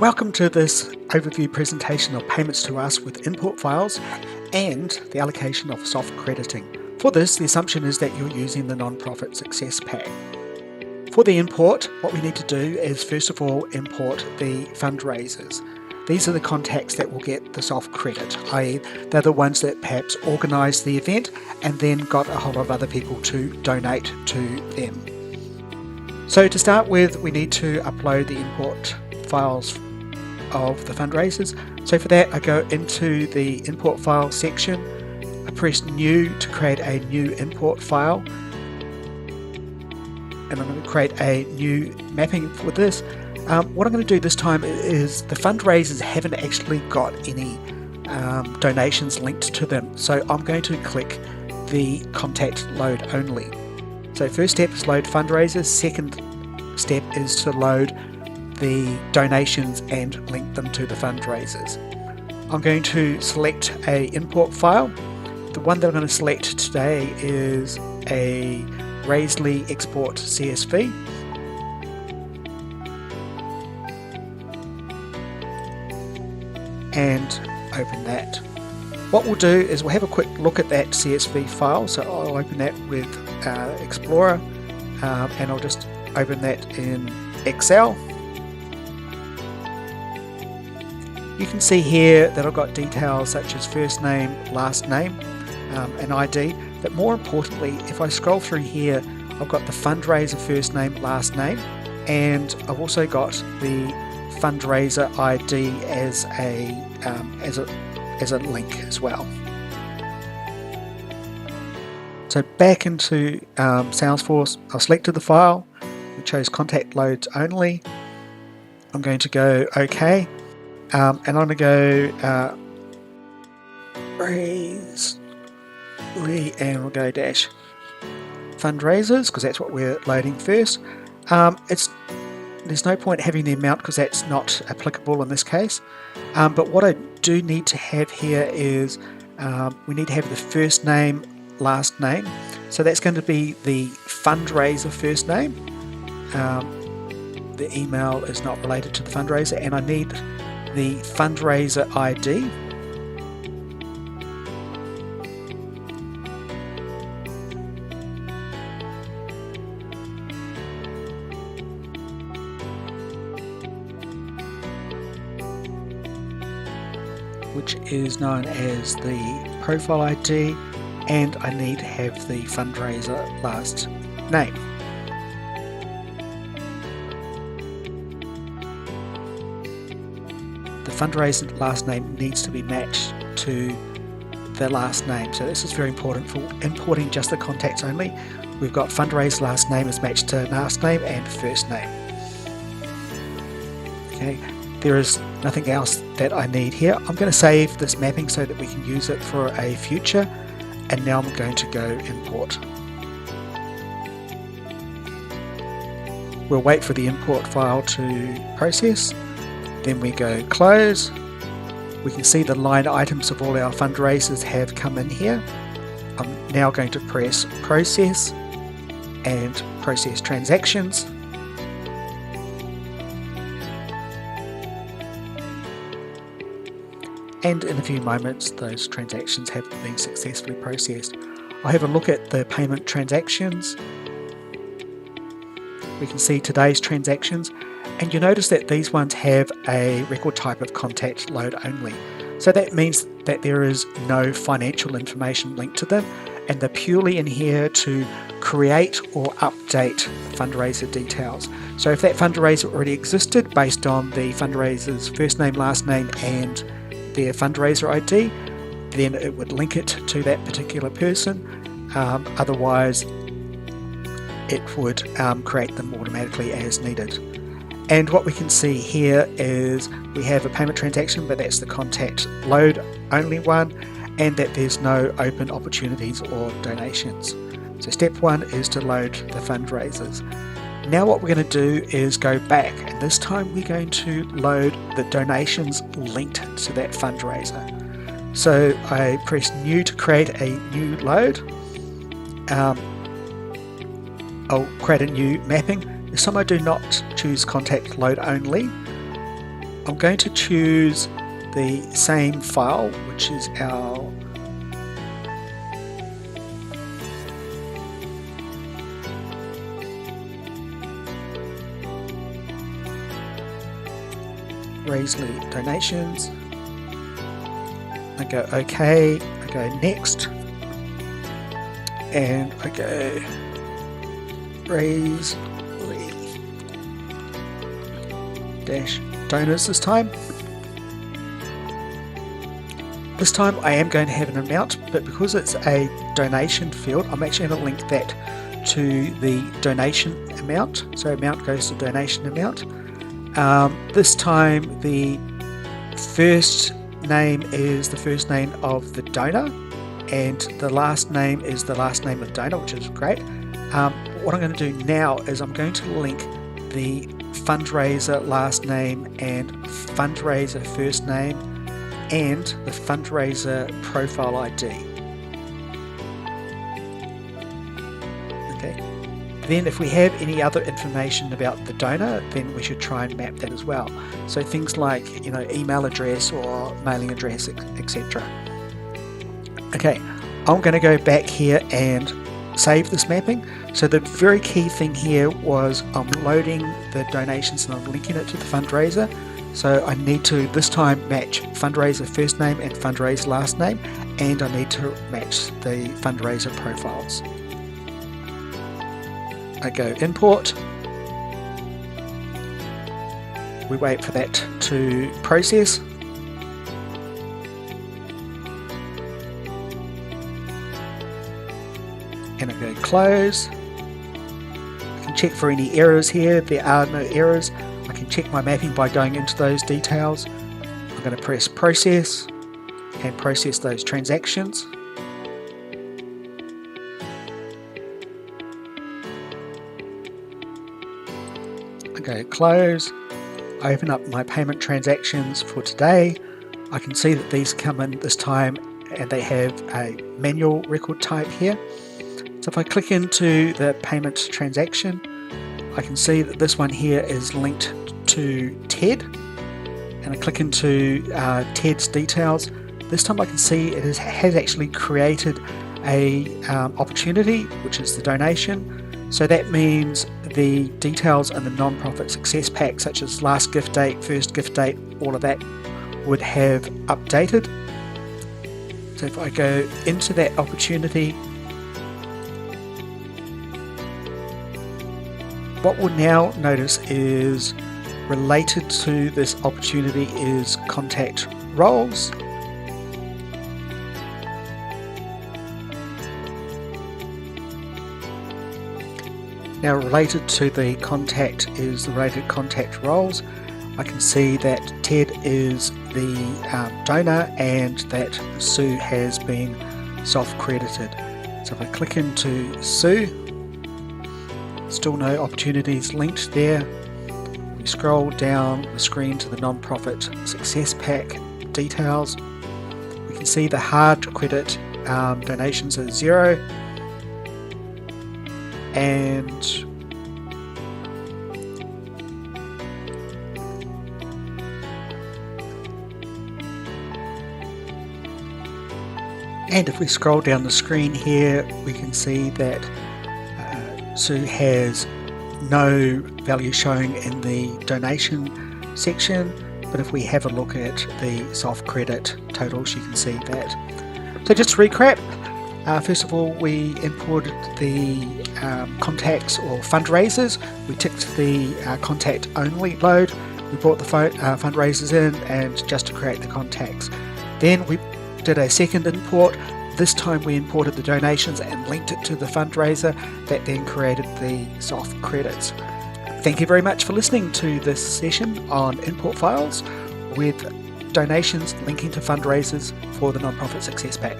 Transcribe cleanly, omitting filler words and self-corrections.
Welcome to this overview presentation of payments to us with import files and the allocation of soft crediting. For this, the assumption is that you're using the non-profit success pack. For the import, what we need to do is first of all import the fundraisers. These are the contacts that will get the soft credit, i.e. they're the ones that perhaps organised the event and then got a whole lot of other people to donate to them. So to start with, we need to upload the import files of the fundraisers. So for that, I go into the import file section, I press new to create a new import file, and I'm going to create a new mapping for this. What I'm going to do this time is the fundraisers haven't actually got any donations linked to them, so I'm going to click the contact load only. So first step is load fundraisers, second step is to load the donations and link them to the fundraisers. I'm going to select a import file. The one that I'm going to select today is a Raisley export CSV. And open that. What we'll do is we'll have a quick look at that CSV file. So I'll open that with Explorer and I'll just open that in Excel. You can see here that I've got details such as first name, last name, and ID, but more importantly, if I scroll through here, I've got the fundraiser first name, last name, and I've also got the fundraiser ID as a link as well. So back into Salesforce, I've selected the file, we chose contact loads only. I'm going to go OK. And I'm going to go Raisley, and we'll go dash fundraisers because that's what we're loading first. There's no point having the amount because that's not applicable in this case. But what I do need to have here is we need to have the first name, last name. So that's going to be the fundraiser first name. The email is not related to the fundraiser, and I need the fundraiser ID, which is known as the profile ID, and I need to have the fundraiser last name. The fundraiser last name needs to be matched to the last name. So this is very important for importing just the contacts only. We've got fundraiser last name is matched to last name and first name. Okay, there is nothing else that I need here. I'm going to save this mapping so that we can use it for a future. And now I'm going to go import. We'll wait for the import file to process. Then we go close. We can see the line items of all our fundraisers have come in here. I'm now going to press process and process transactions. And in a few moments those transactions have been successfully processed. I'll have a look at the payment transactions. We can see today's transactions, and you notice that these ones have a record type of contact load only. So that means that there is no financial information linked to them, and they're purely in here to create or update fundraiser details. So if that fundraiser already existed based on the fundraiser's first name, last name and their fundraiser ID, then it would link it to that particular person. Otherwise it would create them automatically as needed. And what we can see here is we have a payment transaction, but that's the contact load only one, and that there's no open opportunities or donations. So step one is to load the fundraisers. Now what we're going to do is go back, and this time we're going to load the donations linked to that fundraiser. So I press new to create a new load. I'll create a new mapping. This time I do not choose contact load only. I'm going to choose the same file, which is our Raisley donations. I go OK, I go next, and I go Raisley dash donors this time. This time I am going to have an amount, but because it's a donation field, I'm actually going to link that to the donation amount. So amount goes to donation amount. This time the first name is the first name of the donor, and the last name is the last name of the donor, which is great. What I'm going to do now is I'm going to link the fundraiser last name and fundraiser first name and the fundraiser profile ID. Okay. Then if we have any other information about the donor, then we should try and map that as well. So things like, email address or mailing address, etc. Okay, I'm going to go back here and save this mapping. So the very key thing here was I'm loading the donations and I'm linking it to the fundraiser. So I need to this time match fundraiser first name and fundraiser last name, and I need to match the fundraiser profiles. I go import. We wait for that to process. And I go close. I can check for any errors here. There are no errors. I can check my mapping by going into those details. I'm going to press process and process those transactions. I go close. I open up my payment transactions for today. I can see that these come in this time and they have a manual record type here. So if I click into the payment transaction, I can see that this one here is linked to TED, and I click into TED's details. This time I can see it has actually created a opportunity, which is the donation. So that means the details in the non-profit success pack, such as last gift date, first gift date, all of that would have updated. So if I go into that opportunity, what we'll now notice is related to this opportunity is contact roles. Now related to the contact is the rated contact roles. I can see that Ted is the donor and that Sue has been self-credited. So if I click into Sue, still no opportunities linked there. We scroll down the screen to the non-profit success pack details. We can see the hard credit donations are 0, and if we scroll down the screen here, we can see that Sue has no value showing in the donation section, but if we have a look at the soft credit totals, you can see that. So just to recap, first of all, we imported the contacts or fundraisers. We ticked the contact only load. We brought the fundraisers in and just to create the contacts. Then we did a second import. This time we imported the donations and linked it to the fundraiser that then created the soft credits. Thank you very much for listening to this session on import files with donations linking to fundraisers for the Nonprofit Success Pack.